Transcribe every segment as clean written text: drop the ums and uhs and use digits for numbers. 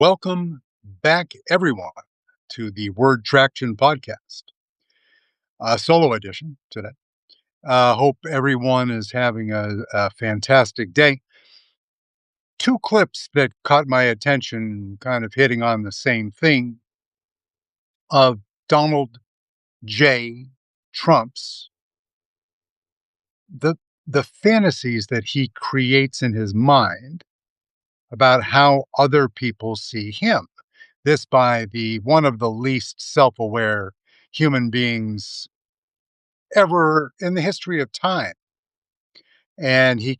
Welcome back, everyone, to the Word Traction Podcast, solo edition today. Hope everyone is having a fantastic day. Two clips that caught my attention, kind of hitting on the same thing of Donald J. Trump's the the fantasies that he creates in his mind about how other people see him. This by the one of the least self-aware human beings ever in the history of time. And he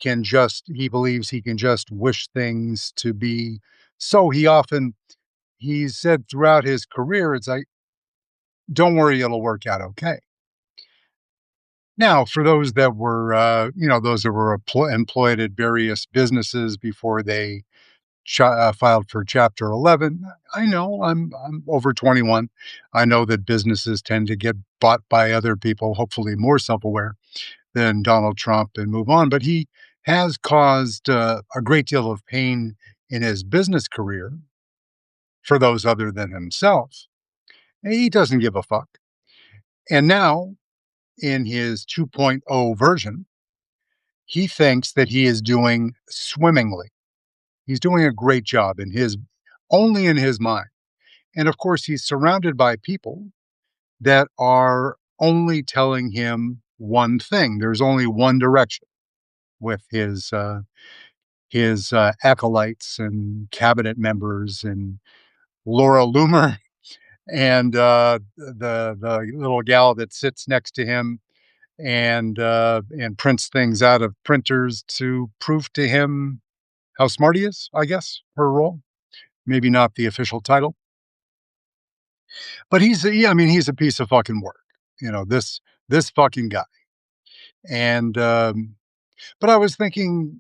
believes he can just wish things to be so. He's said throughout his career, it's like, don't worry, it'll work out okay. Now, for those that were, those that were employed at various businesses before they filed for Chapter 11. I know I'm over 21. I know that businesses tend to get bought by other people, hopefully more self-aware than Donald Trump, and move on. But he has caused a great deal of pain in his business career for those other than himself. He doesn't give a fuck. And now, in his 2.0 version, he thinks that he is doing swimmingly. He's doing a great job only in his mind. And of course, he's surrounded by people that are only telling him one thing. There's only one direction with his acolytes and cabinet members and Laura Loomer and the little gal that sits next to him and prints things out of printers to prove to him how smart he is. I guess her role, maybe not the official title. But he's a piece of fucking work. This fucking guy. And but I was thinking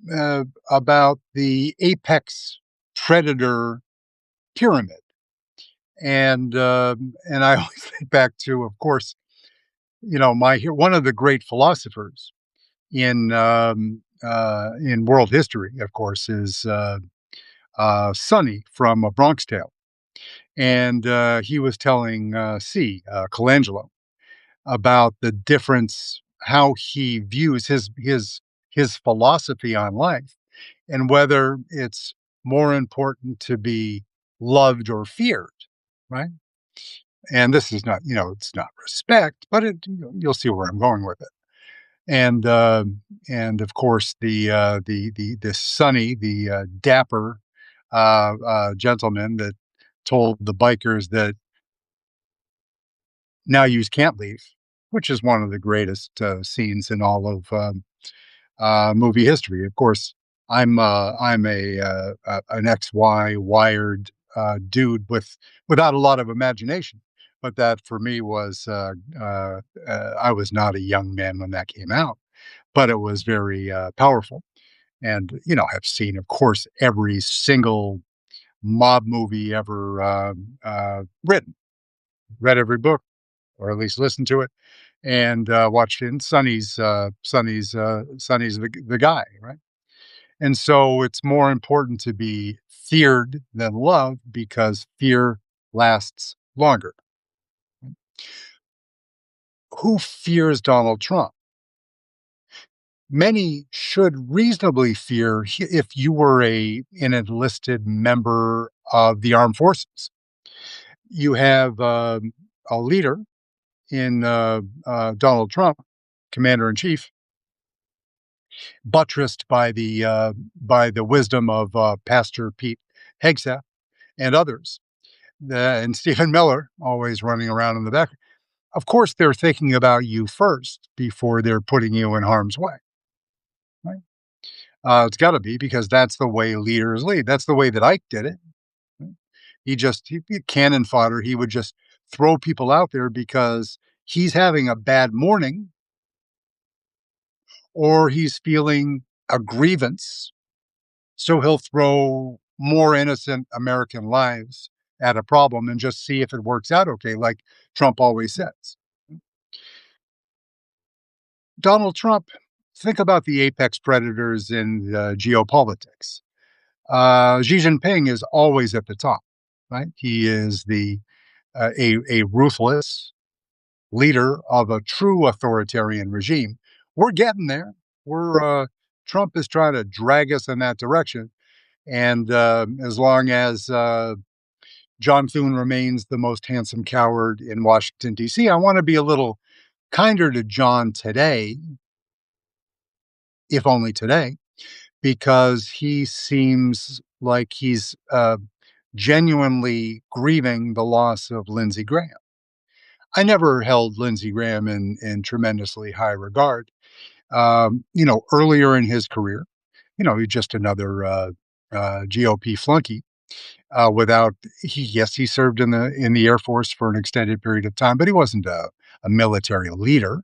about the apex predator pyramid, and I always think back to, of course, my one of the great philosophers in world history, of course, is Sonny from A Bronx Tale, and he was telling Colangelo about the difference, how he views his philosophy on life, and whether it's more important to be loved or feared, right? And this is not, it's not respect, but you'll see where I'm going with it. And and of course the Sonny, the dapper gentleman that told the bikers that now you can't leave, which is one of the greatest scenes in all of movie history. Of course, I'm an XY wired dude without a lot of imagination, but that for me was I was not a young man when that came out, but it was very powerful. And have seen, of course, every single mob movie ever written, read every book, or at least listened to it, and watched it. And Sonny's the guy, right? And so it's more important to be feared than loved because fear lasts longer. Who fears Donald Trump? Many should reasonably fear if you were an enlisted member of the armed forces. You have a leader in Donald Trump, commander in chief, buttressed by the wisdom of Pastor Pete Hegseth and others, and Stephen Miller, always running around in the back. Of course, they're thinking about you first before they're putting you in harm's way. Right? It's got to be, because that's the way leaders lead. That's the way that Ike did it. Right? He cannon fodder. He would just throw people out there because he's having a bad morning, or he's feeling a grievance. So he'll throw more innocent American lives at a problem and just see if it works out okay, like Trump always says. Donald Trump, think about the apex predators in geopolitics. Xi Jinping is always at the top. right? He is a ruthless leader of a true authoritarian regime. We're getting there. Trump is trying to drag us in that direction, and as long as John Thune remains the most handsome coward in Washington D.C., I want to be a little kinder to John today, if only today, because he seems like he's genuinely grieving the loss of Lindsey Graham. I never held Lindsey Graham in tremendously high regard. Earlier in his career, he's just another GOP flunky. Without yes, he served in the Air Force for an extended period of time, but he wasn't a military leader.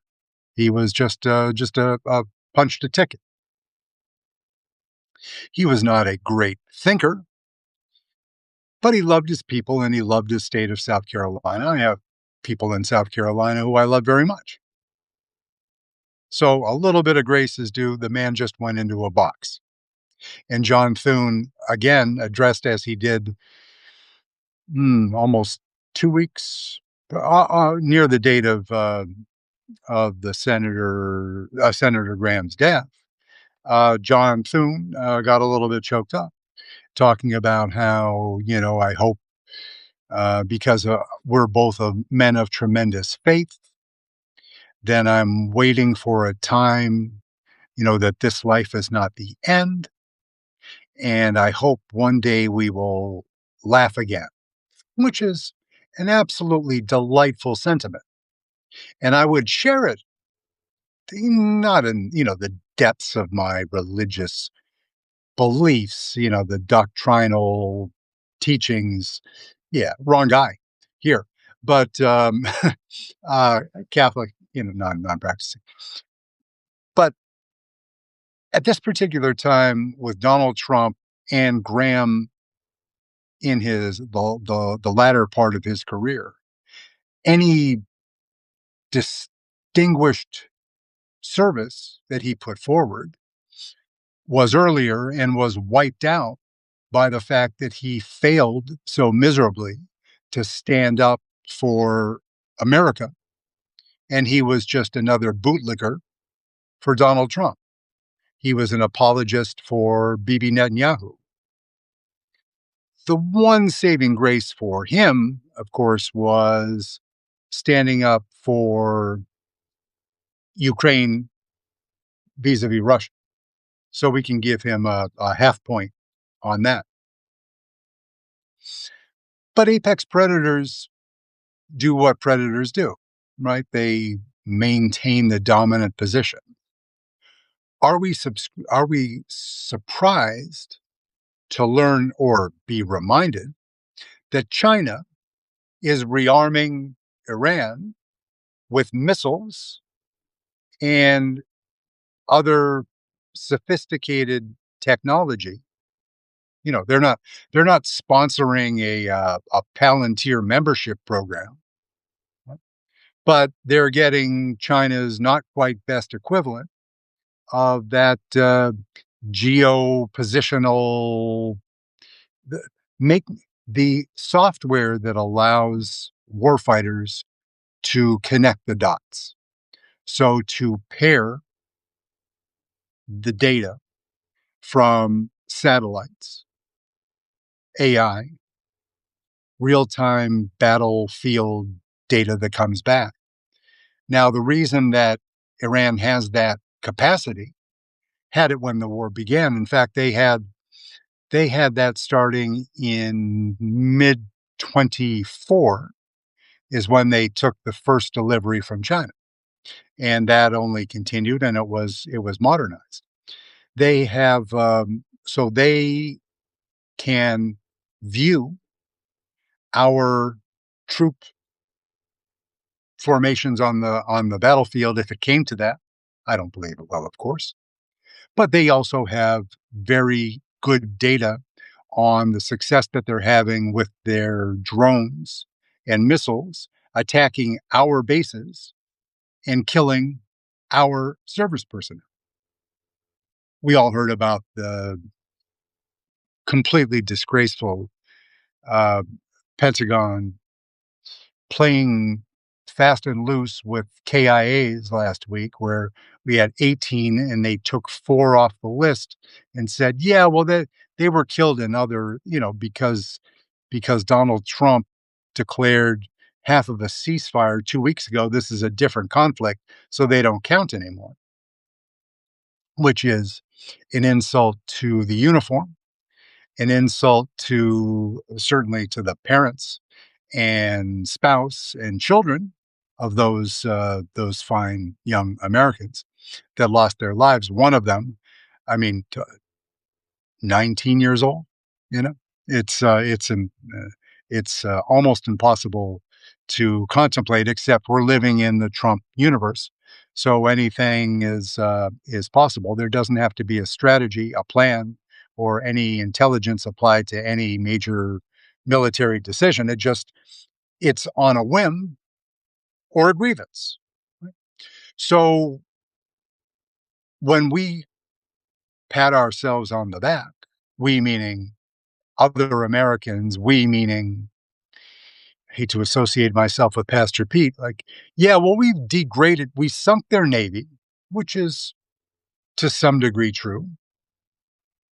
He was just a punched a ticket. He was not a great thinker, but he loved his people and he loved his state of South Carolina. I have people in South Carolina who I love very much. So a little bit of grace is due. The man just went into a box. And John Thune, again, addressed as he did almost 2 weeks near the date of the Senator Graham's death. John Thune got a little bit choked up, talking about how I hope because we're both men of tremendous faith, then I'm waiting for a time, that this life is not the end. And I hope one day we will laugh again, which is an absolutely delightful sentiment. And I would share it, not in, the depths of my religious beliefs, the doctrinal teachings. Yeah, wrong guy here. But uh, Catholic, non practicing. But at this particular time, with Donald Trump and Graham in the latter part of his career, any distinguished service that he put forward was earlier and was wiped out by the fact that he failed so miserably to stand up for America. And he was just another bootlicker for Donald Trump. He was an apologist for Bibi Netanyahu. The one saving grace for him, of course, was standing up for Ukraine vis-a-vis Russia. So we can give him a half point on that. But apex predators do what predators do, right? They maintain the dominant position. Are we surprised to learn or be reminded that China is rearming Iran with missiles and other sophisticated technology? They're not sponsoring a Palantir membership program, but they're getting China's not quite best equivalent of that geo-positional, the, make the software that allows warfighters to connect the dots. So to pair the data from satellites, AI, real-time battlefield data that comes back. Now, the reason that Iran has that capacity, had it when the war began. In fact, they had that starting in mid 24 is when they took the first delivery from China. And that only continued and it was modernized. They have so they can view our troop formations on the battlefield if it came to that. I don't believe it will, of course. But they also have very good data on the success that they're having with their drones and missiles attacking our bases and killing our service personnel. We all heard about the completely disgraceful uh, Pentagon playing fast and loose with KIAs last week, where we had 18 and they took 4 off the list and said, yeah, well, they were killed in other, because Donald Trump declared half of a ceasefire 2 weeks ago. This is a different conflict, so they don't count anymore, which is an insult to the uniform, an insult to certainly to the parents and spouse and children of those fine young Americans that lost their lives. One of them, I mean, 19 years old. You know, it's almost impossible to contemplate, except we're living in the Trump universe. So anything is possible. There doesn't have to be a strategy, a plan, or any intelligence applied to any major military decision. It's on a whim or a grievance. Right? So when we pat ourselves on the back, we meaning other Americans, we meaning, I hate to associate myself with Pastor Pete, like, yeah, well, we sunk their Navy, which is to some degree true.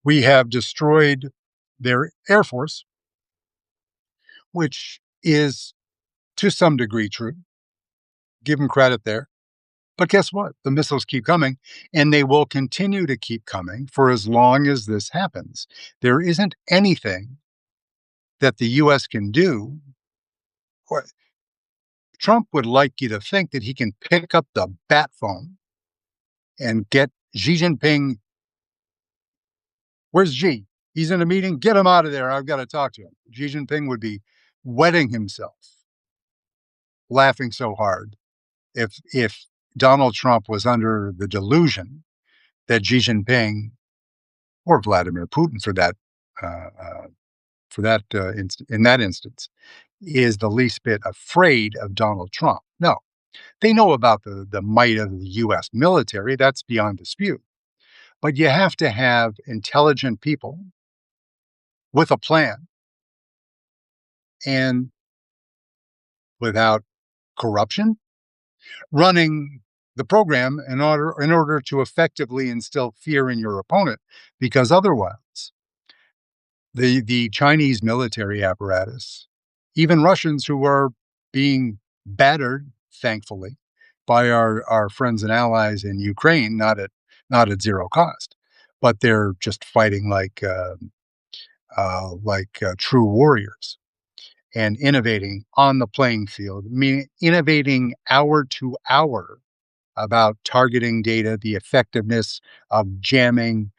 We have destroyed their Air Force, which is to some degree true. Give them credit there. But guess what? The missiles keep coming, and they will continue to keep coming for as long as this happens. There isn't anything that the US can do. Or Trump would like you to think that he can pick up the bat phone and get Xi Jinping. Where's Xi? He's in a meeting. Get him out of there. I've got to talk to him. Xi Jinping would be wetting himself, laughing so hard if Donald Trump was under the delusion that Xi Jinping or Vladimir Putin, in that instance, is the least bit afraid of Donald Trump. No, they know about the might of the U.S. military. That's beyond dispute. But you have to have intelligent people with a plan and without corruption running the program in order to effectively instill fear in your opponent, because otherwise the Chinese military apparatus, even Russians who are being battered, thankfully, by our friends and allies in Ukraine, not at zero cost, but they're just fighting like true warriors and innovating on the playing field, meaning innovating hour to hour about targeting data, the effectiveness of jamming,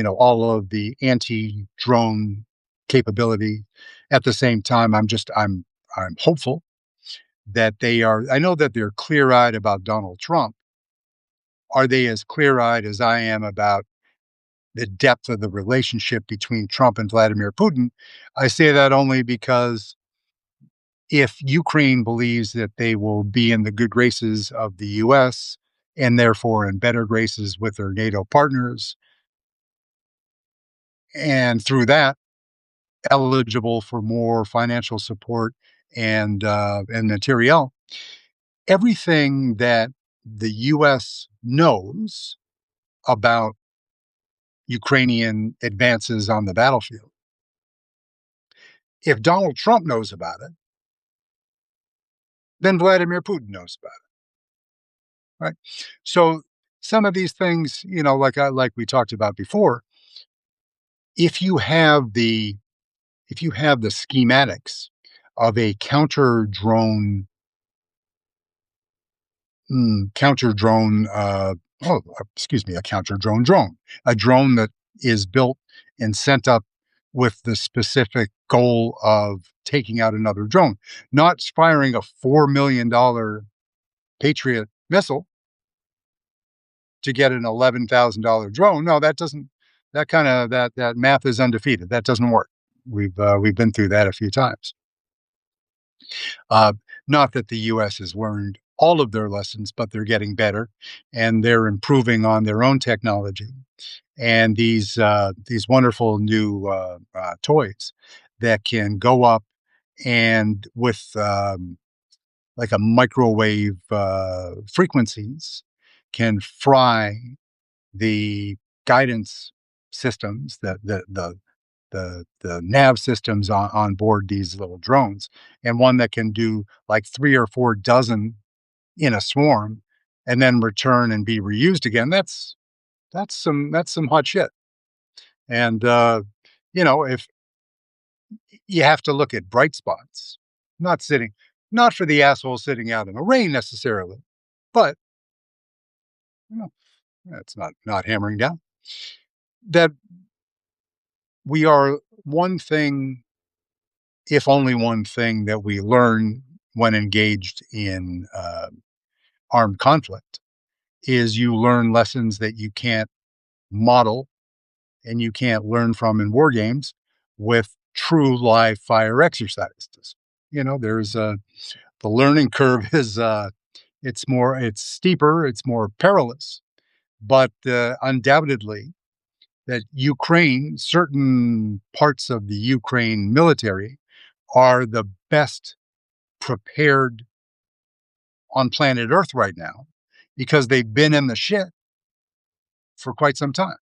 all of the anti-drone capability. At the same time, I'm hopeful that they are. I know that they're clear-eyed about Donald Trump. Are they as clear-eyed as I am about the depth of the relationship between Trump and Vladimir Putin? I say that only because if Ukraine believes that they will be in the good graces of the US and therefore in better graces with their NATO partners, and through that, eligible for more financial support and materiel, everything that the US knows about Ukrainian advances on the battlefield, if Donald Trump knows about it, then Vladimir Putin knows about it, right? So some of these things, like we talked about before, if you have the schematics of a counter drone, a counter drone, a drone that is built and sent up with the specific goal of taking out another drone, not firing a $4 million Patriot missile to get an $11,000 drone. No, that doesn't. That math is undefeated. That doesn't work. We've been through that a few times. Uh, Not that the U.S. has learned all of their lessons, but they're getting better, and they're improving on their own technology and these wonderful new toys that can go up and with like a microwave frequencies can fry the guidance systems, the nav systems on board these little drones, and one that can do like 3 or 4 dozen in a swarm, and then return and be reused again. That's some hot shit. And if you have to look at bright spots, not sitting, not for the asshole sitting out in the rain necessarily, but you know, that's not hammering down that we are one thing, if only one thing, that we learn when engaged in armed conflict is you learn lessons that you can't model and you can't learn from in war games with true live fire exercises. There's the learning curve is it's steeper, it's more perilous, but undoubtedly that certain parts of the Ukraine military are the best prepared on planet Earth right now because they've been in the shit for quite some time.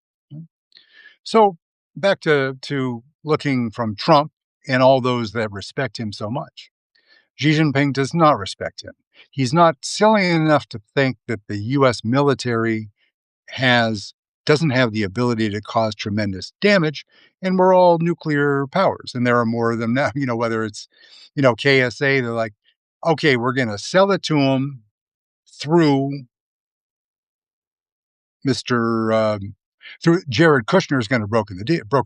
So back to looking from Trump and all those that respect him so much. Xi Jinping does not respect him. He's not silly enough to think that the US military has doesn't have the ability to cause tremendous damage, and we're all nuclear powers, and there are more of them now. Whether it's KSA, they're like, okay, we're going to sell it to them through Mr. Through Jared Kushner is going to broker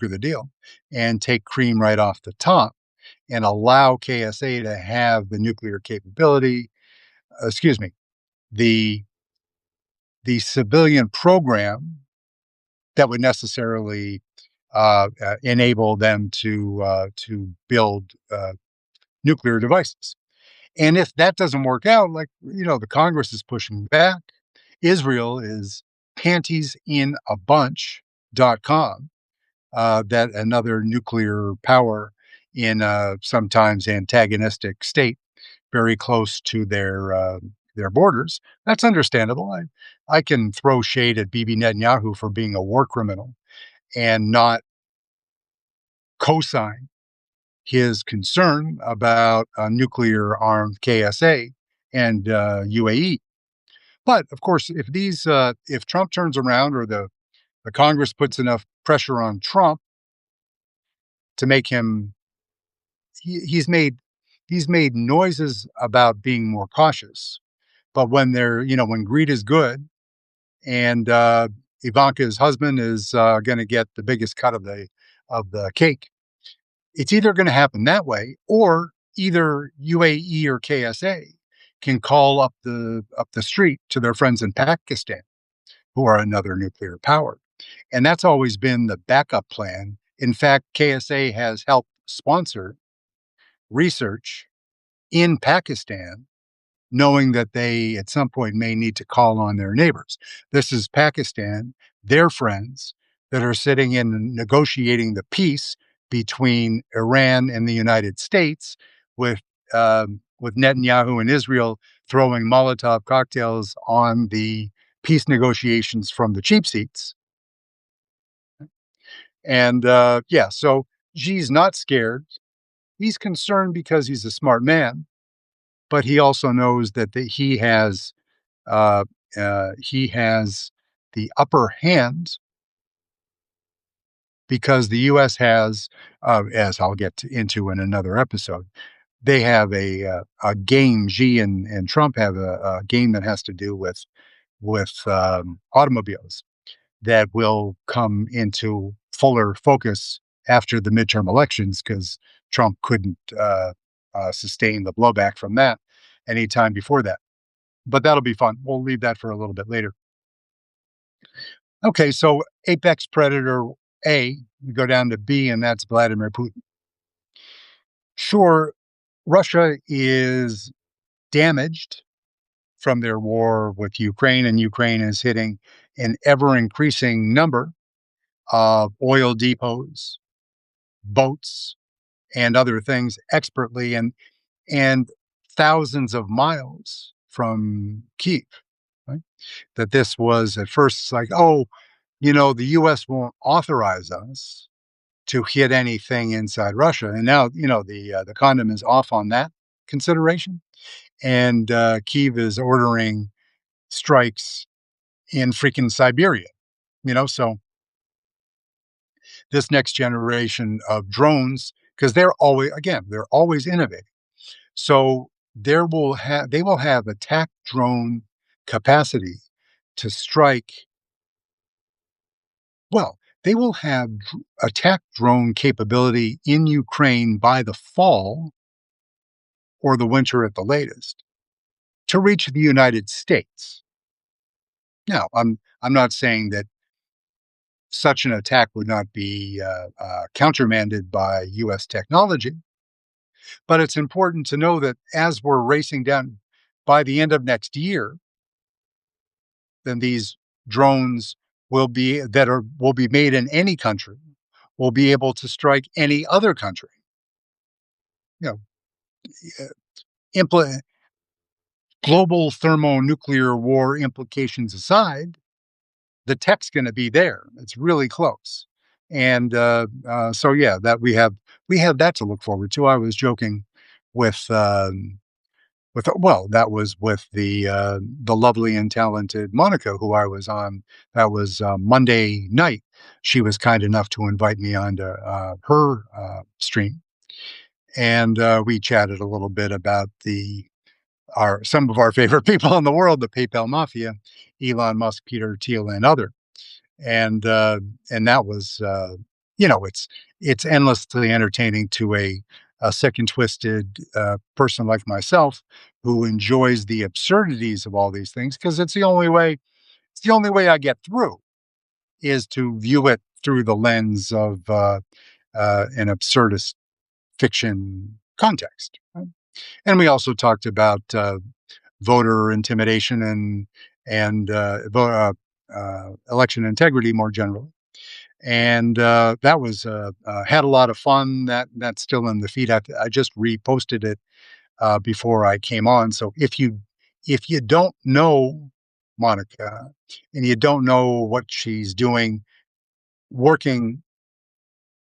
the deal and take cream right off the top and allow KSA to have the nuclear capability. Excuse me, the the civilian program that would necessarily enable them to build nuclear devices. And if that doesn't work out, like the Congress is pushing back, Israel is pantiesinaBunch.com, that another nuclear power in a sometimes antagonistic state very close to their borders. That's understandable. I can throw shade at Bibi Netanyahu for being a war criminal and not co-sign his concern about a nuclear armed KSA and UAE. But of course, if Trump turns around or the Congress puts enough pressure on Trump to make him, he's made noises about being more cautious. But when greed is good and Ivanka's husband is going to get the biggest cut of the cake, it's either going to happen that way, or either UAE or KSA can call up the street to their friends in Pakistan, who are another nuclear power. And that's always been the backup plan. In fact, KSA has helped sponsor research in Pakistan, knowing that they at some point may need to call on their neighbors. This is Pakistan, their friends that are sitting in negotiating the peace between Iran and the United States, with Netanyahu and Israel throwing Molotov cocktails on the peace negotiations from the cheap seats. And yeah, so Xi's not scared. He's concerned because he's a smart man, but he also knows that uh, he has the upper hand because the U.S. has, as I'll into in another episode, they have a game. Xi and Trump have a game that has to do with automobiles that will come into fuller focus after the midterm elections because Trump couldn't sustain the blowback from that anytime before that. But that'll be fun. We'll leave that for a little bit later. Okay, so apex predator A, we go down to B, and that's Vladimir Putin. Sure, Russia is damaged from their war with Ukraine, and Ukraine is hitting an ever increasing number of oil depots, boats, and other things expertly and thousands of miles from Kiev, right? That this was at first it's like, oh, the US won't authorize us to hit anything inside Russia. And now, the condom is off on that consideration. And Kiev is ordering strikes in freaking Siberia, so this next generation of drones, because they're always innovating. So they will have attack drone capacity to strike. Well, they will have attack drone capability in Ukraine by the fall or the winter at the latest to reach the United States. Now, I'm not saying that such an attack would not be countermanded by U.S. technology, but it's important to know that as we're racing down by the end of next year, then these drones will be made in any country will be able to strike any other country. You know, uh, impl- Global thermonuclear war implications aside, the tech's going to be there. It's really close, and so yeah, that we have that to look forward to. I was joking with that was with the lovely and talented Monica, who I was on. That was Monday night. She was kind enough to invite me onto her stream, and we chatted a little bit about the our some of our favorite people in the world, the PayPal mafia, Elon Musk, Peter Thiel, and other. And that was it's endlessly entertaining to a sick and twisted person like myself who enjoys the absurdities of all these things because it's the only way I get through is to view it through the lens of an absurdist fiction context, right? And we also talked about voter intimidation and election integrity more generally. And that was had a lot of fun. That's still in the feed. I just reposted it before I came on. So if you don't know Monica and you don't know what she's doing, working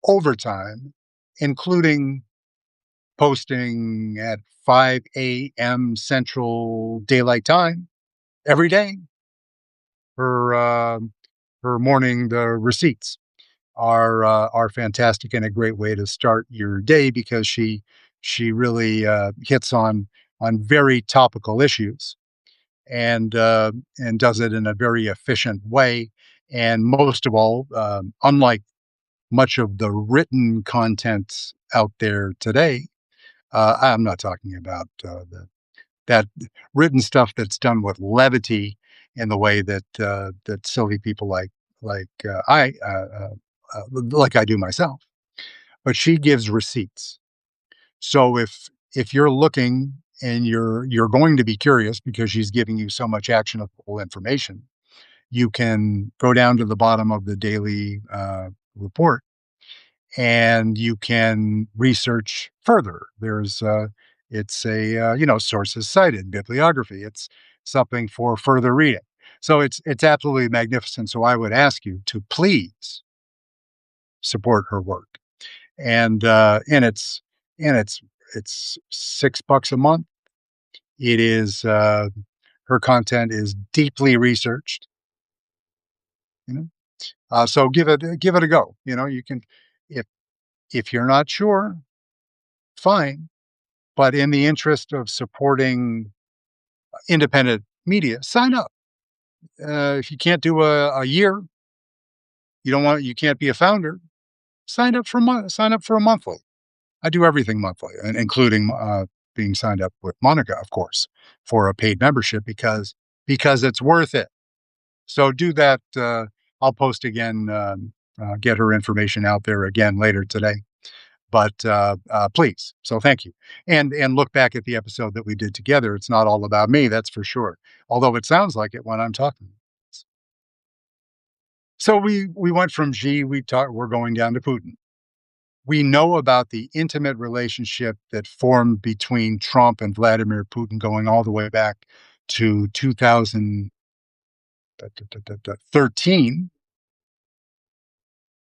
overtime, including posting at 5 a.m. Central Daylight Time every day, her her morning the receipts are fantastic and a great way to start your day because she really hits on very topical issues and does it in a very efficient way. And most of all, unlike much of the written content out there today, I'm not talking about that written stuff that's done with levity in the way that silly people like I do myself. But she gives receipts. So if you're looking and you're going to be curious because she's giving you so much actionable information, you can go down to the bottom of the daily report and you can research further. It's a sources cited, bibliography. It's something for further reading. So it's absolutely magnificent. So I would ask you to please support her work, and it's $6 a month. It is her content is deeply researched. You know, so give it a go. You can if if you're not sure, fine. But in the interest of supporting independent media, sign up. If you can't do a year, you can't be a founder. Sign up for a monthly. I do everything monthly, and including being signed up with Monica, of course, for a paid membership because it's worth it. So do that. I'll post again, get her information out there again later today. But please, so thank you, and look back at the episode that we did together. It's not all about me, that's for sure. Although it sounds like it when I'm talking. So we went from Xi, we're going down to Putin. We know about the intimate relationship that formed between Trump and Vladimir Putin going all the way back to 2013.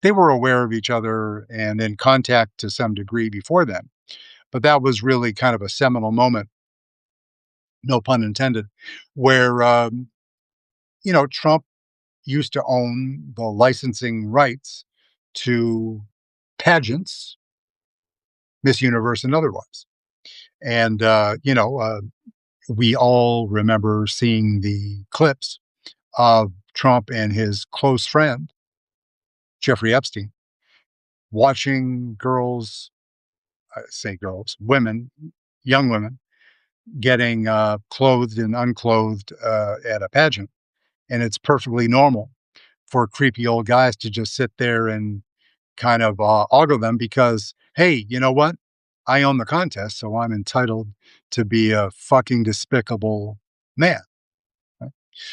They were aware of each other and in contact to some degree before then, but that was really kind of a seminal moment, no pun intended, where, Trump used to own the licensing rights to pageants, Miss Universe and otherwise. And, we all remember seeing the clips of Trump and his close friend, Jeffrey Epstein, watching girls, I say girls, women, young women, getting clothed and unclothed at a pageant. And it's perfectly normal for creepy old guys to just sit there and kind of ogle them because, hey, you know what? I own the contest, so I'm entitled to be a fucking despicable man. Right?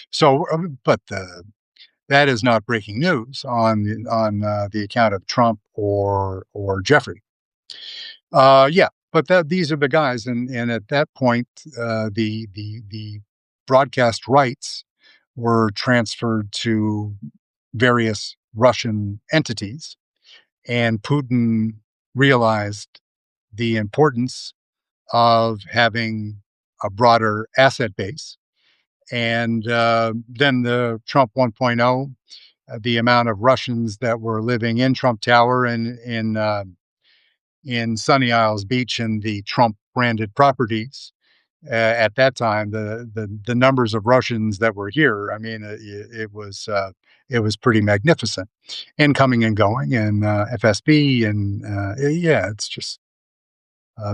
So, but that is not breaking news on the account of Trump or Jeffrey. Yeah, but these are the guys, and at that point, the broadcast rights were transferred to various Russian entities, and Putin realized the importance of having a broader asset base. And then the Trump 1.0, the amount of Russians that were living in Trump Tower and in Sunny Isles Beach and the Trump branded properties. At that time, the numbers of Russians that were here, I mean, it was pretty magnificent, and coming and going, and FSB, and yeah, it's just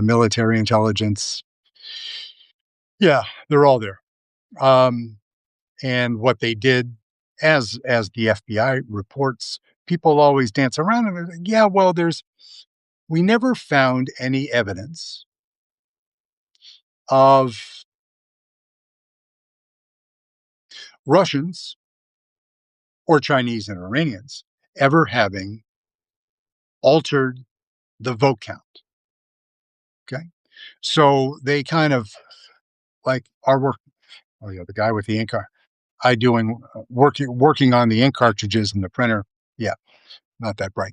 military intelligence. Yeah, they're all there. Um, and what they did, as the FBI reports, people always dance around and they're like, yeah, well, we never found any evidence of Russians or Chinese and Iranians ever having altered the vote count. Okay. So they kind of like our work. Oh, yeah, the guy with the ink. I doing working on the ink cartridges in the printer. Yeah, not that bright.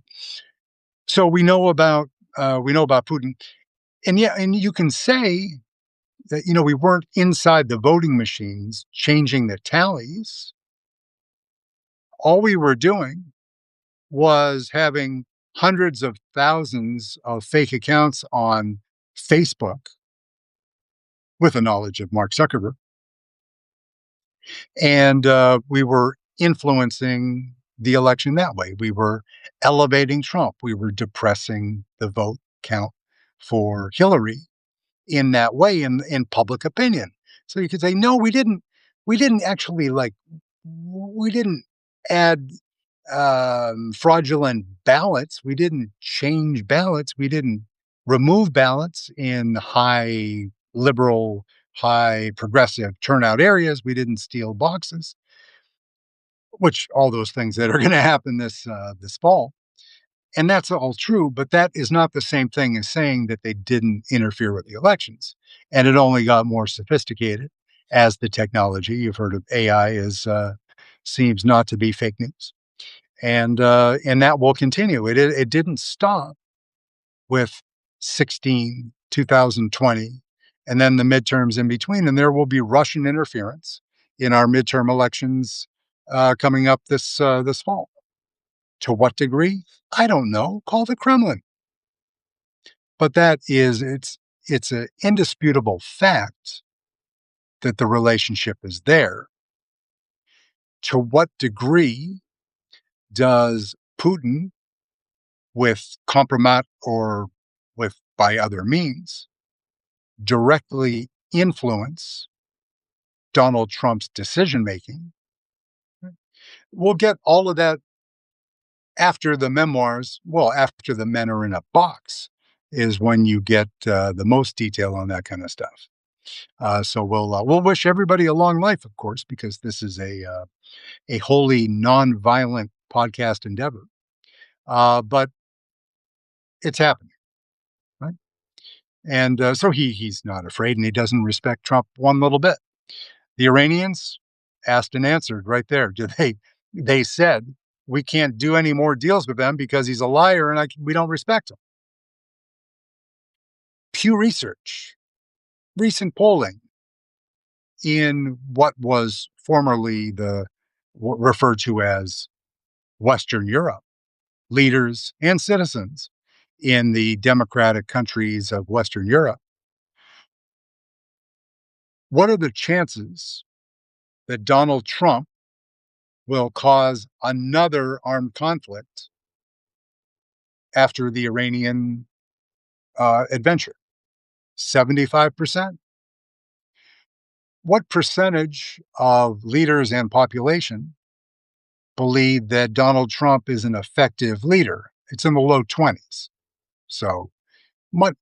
So we know about Putin, and yeah, and you can say that we weren't inside the voting machines changing the tallies. All we were doing was having hundreds of thousands of fake accounts on Facebook with the knowledge of Mark Zuckerberg. And we were influencing the election that way. We were elevating Trump. We were depressing the vote count for Hillary in that way in public opinion. So you could say, no, we didn't actually we didn't add fraudulent ballots. We didn't change ballots. We didn't remove ballots in high liberal, high progressive turnout areas. We didn't steal boxes, which all those things that are going to happen this fall. And that's all true, but that is not the same thing as saying that they didn't interfere with the elections. And it only got more sophisticated as the technology, you've heard of AI, is seems not to be fake news, and that will continue. It didn't stop with 16, 2020, and then the midterms in between, and there will be Russian interference in our midterm elections coming up this fall. To what degree? I don't know. Call the Kremlin. But it's an indisputable fact that the relationship is there. To what degree does Putin, with compromise or with by other means, directly influence Donald Trump's decision making? We'll get all of that after the memoirs. Well, after the men are in a box is when you get the most detail on that kind of stuff. So we'll wish everybody a long life, of course, because this is a wholly non-violent podcast endeavor. But It's happening, right? And so he's not afraid, and he doesn't respect Trump one little bit. The Iranians asked and answered right there. They said we can't do any more deals with them because he's a liar and we don't respect him. Pew Research, recent polling in what was formerly referred to as Western Europe, leaders and citizens in the democratic countries of Western Europe. What are the chances that Donald Trump will cause another armed conflict after the Iranian adventure? 75%. What percentage of leaders and population believe that Donald Trump is an effective leader? It's in the low 20s. So much,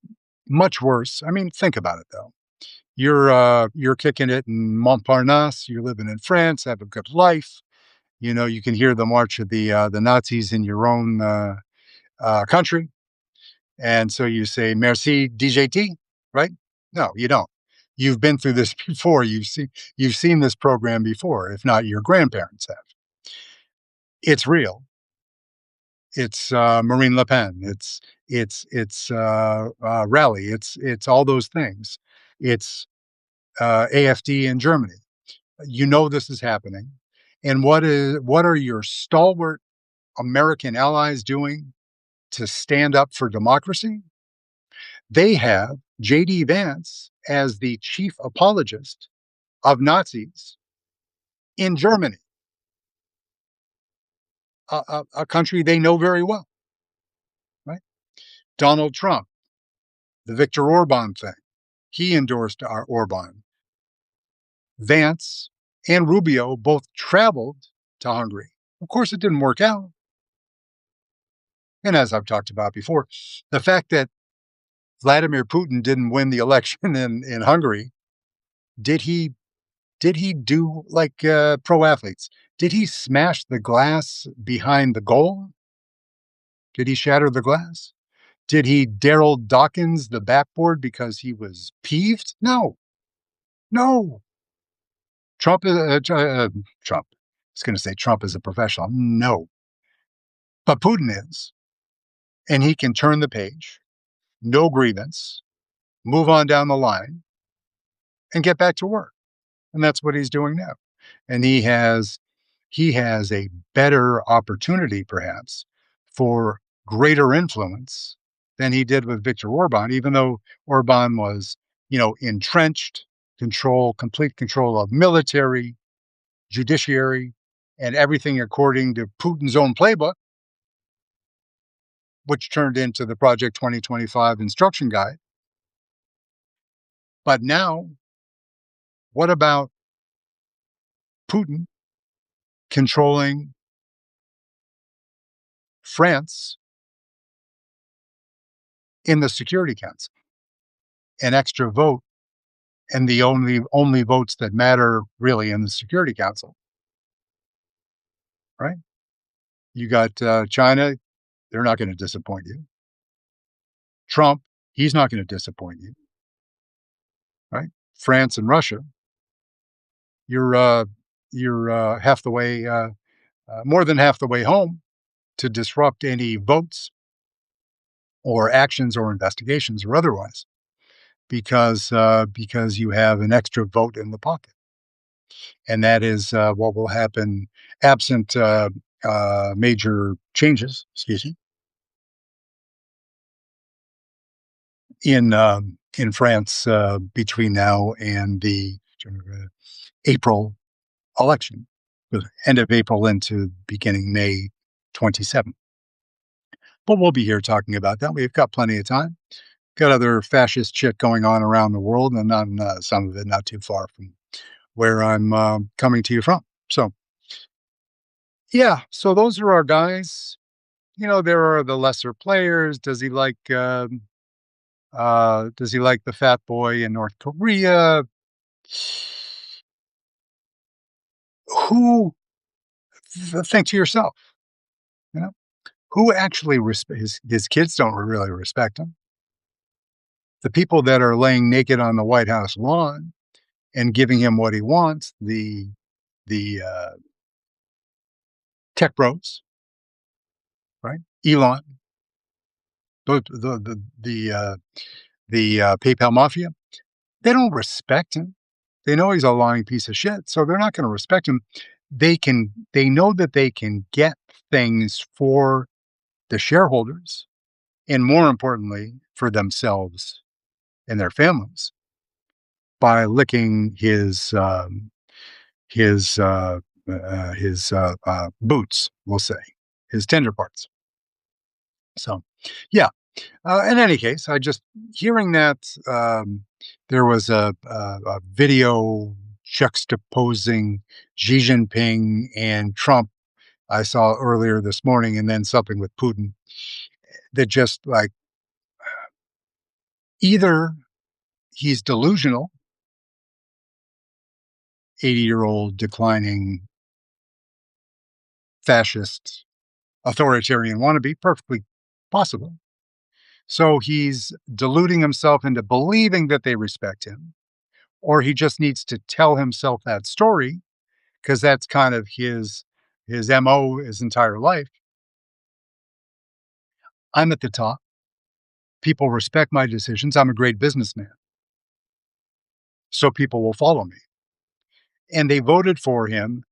much worse. I mean, think about it though. You're kicking it in Montparnasse. You're living in France, have a good life. You know, you can hear the march of the Nazis in your own country, and so you say "Merci DJT," right? No, you don't. You've been through this before. You've seen this program before. If not, your grandparents have. It's real. It's Marine Le Pen. It's Rally. It's all those things. It's AfD in Germany. You know this is happening, and what are your stalwart American allies doing to stand up for democracy? They have J.D. Vance as the chief apologist of Nazis in Germany, a country they know very well, right? Donald Trump, the Viktor Orban thing, he endorsed our Orban. Vance and Rubio both traveled to Hungary. Of course, it didn't work out. And as I've talked about before, the fact that Vladimir Putin didn't win the election in Hungary, did he did he do like pro athletes? Did he smash the glass behind the goal? Did he shatter the glass? Did he Daryl Dawkins the backboard because he was peeved? No, no. Trump is Trump. I was going to say Trump is a professional. No, but Putin is, and he can turn the page, no grievance, move on down the line, and get back to work. And that's what he's doing now. And he has a better opportunity, perhaps, for greater influence than he did with Viktor Orban, even though Orban was, entrenched complete control of military, judiciary, and everything according to Putin's own playbook, which turned into the Project 2025 instruction guide. But now, what about Putin controlling France in the Security Council? An extra vote, and the only votes that matter really in the Security Council, right? You got China; they're not going to disappoint you. Trump, he's not going to disappoint you, right? France and Russia, you're uh, you're half the way, more than half the way home to disrupt any votes or actions or investigations or otherwise, because you have an extra vote in the pocket. And that is what will happen absent major changes, excuse me, in France between now and the April election, the end of April into beginning May 27th. But we'll be here talking about that. We've got plenty of time. Got other fascist shit going on around the world, and some of it not too far from where I'm coming to you from. So, yeah, so those are our guys. There are the lesser players. Does he like the fat boy in North Korea? Who think to yourself, you know, Who actually his kids don't really respect him. The people that are laying naked on the White House lawn and giving him what he wants, the tech bros, right? Elon, the PayPal mafia, they don't respect him. They know he's a lying piece of shit, so they're not gonna respect him. They know that they can get things for the shareholders, and more importantly, for themselves and their families by licking his, uh, boots, we'll say, his tender parts. So, yeah. In any case, I just hearing that there was a video juxtaposing Xi Jinping and Trump I saw earlier this morning, and then something with Putin that just like either he's delusional, 80-year-old declining fascist authoritarian wannabe, perfectly possible. So he's deluding himself into believing that they respect him, or he just needs to tell himself that story because that's kind of his MO his entire life. I'm at the top. People respect my decisions. I'm a great businessman. So people will follow me. And they voted for him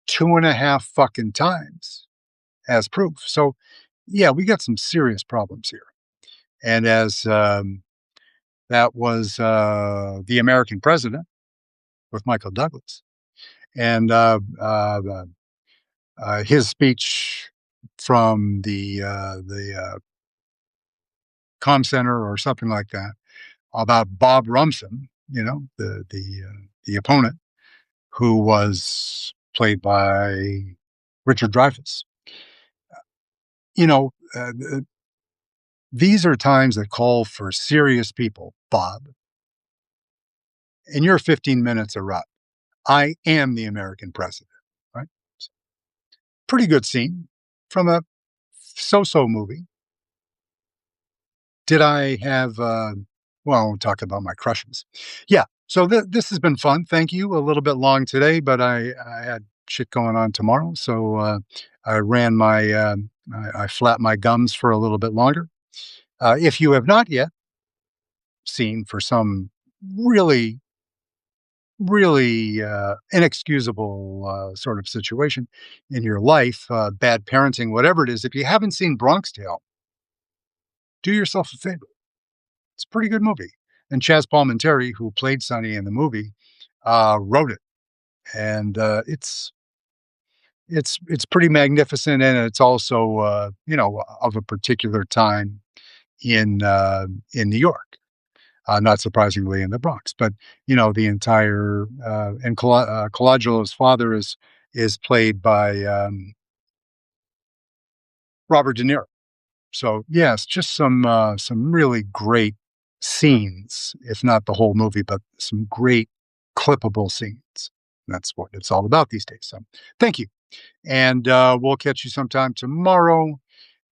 two and a half fucking times as proof. So yeah, we got some serious problems here. And as that was the American president with Michael Douglas. And his speech from the com center or something like that about Bob Rumson, the opponent who was played by Richard Dreyfuss. You know, these are times that call for serious people, Bob. And your 15 minutes are up. I am the American president, right? Pretty good scene from a so-so movie. Did I have, well, we'll talk about my crushes. Yeah. So this has been fun. Thank you. A little bit long today, but I had shit going on tomorrow. So I ran I flapped my gums for a little bit longer. If you have not yet seen for some really, really inexcusable sort of situation in your life, bad parenting, whatever it is, if you haven't seen Bronx Tale, do yourself a favor. It's a pretty good movie. And Chaz Palminteri, who played Sonny in the movie, wrote it, and it's pretty magnificent, and it's also of a particular time in New York, not surprisingly in the Bronx. But the entire and Colagelo's father is played by Robert De Niro. So yes, just some really great scenes, if not the whole movie, but some great clippable scenes. That's what it's all about these days. So thank you. And we'll catch you sometime tomorrow.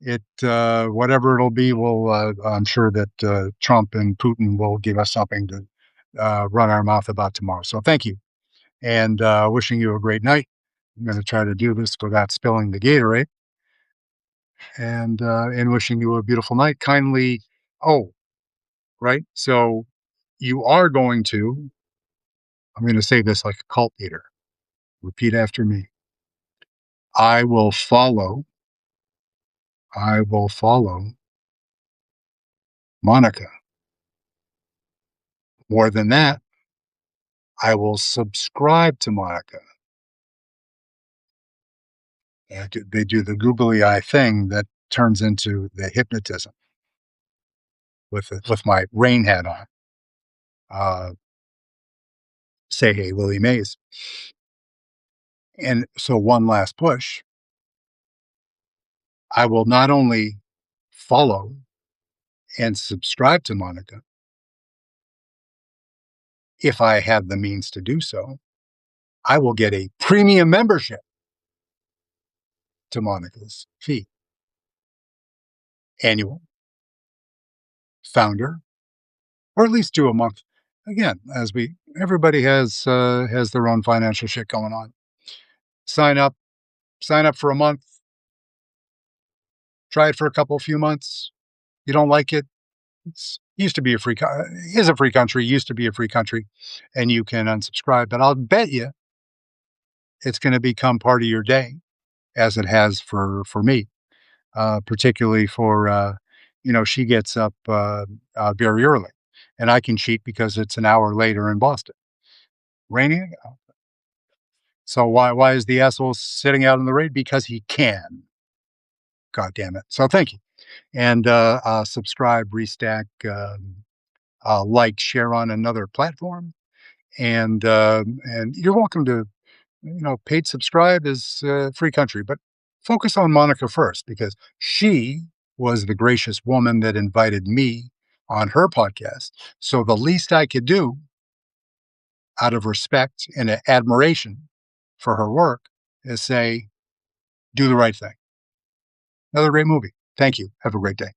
Whatever it'll be, I'm sure that Trump and Putin will give us something to run our mouth about tomorrow. So thank you. And wishing you a great night. I'm going to try to do this without spilling the Gatorade. And wishing you a beautiful night. Kindly, oh, right. So you are going to. I'm going to say this like a cult leader. Repeat after me. I will follow. I will follow Monica. More than that, I will subscribe to Monica. They do the googly eye thing that turns into the hypnotism with my rain hat on. Say hey, Willie Mays. And so one last push. I will not only follow and subscribe to Monica if I have the means to do so. I will get a premium membership to Monica's feed. annual, founder, or at least do a month. Again, as we everybody has their own financial shit going on. Sign up, sign up for a month, try it for a couple few months. You don't like it, it's used to be a is a free country, used to be a free country, and you can unsubscribe. But I'll bet you it's going to become part of your day, as it has for me, particularly for she gets up very early, and I can cheat because it's an hour later in Boston. Raining. So why is the asshole sitting out in the rain? Because he can. God damn it. So thank you. And subscribe, restack, like, share on another platform. And you're welcome to, paid subscribe is free country, but focus on Monica first because she was the gracious woman that invited me on her podcast. So the least I could do out of respect and admiration for her work is say, do the right thing. Another great movie. Thank you. Have a great day.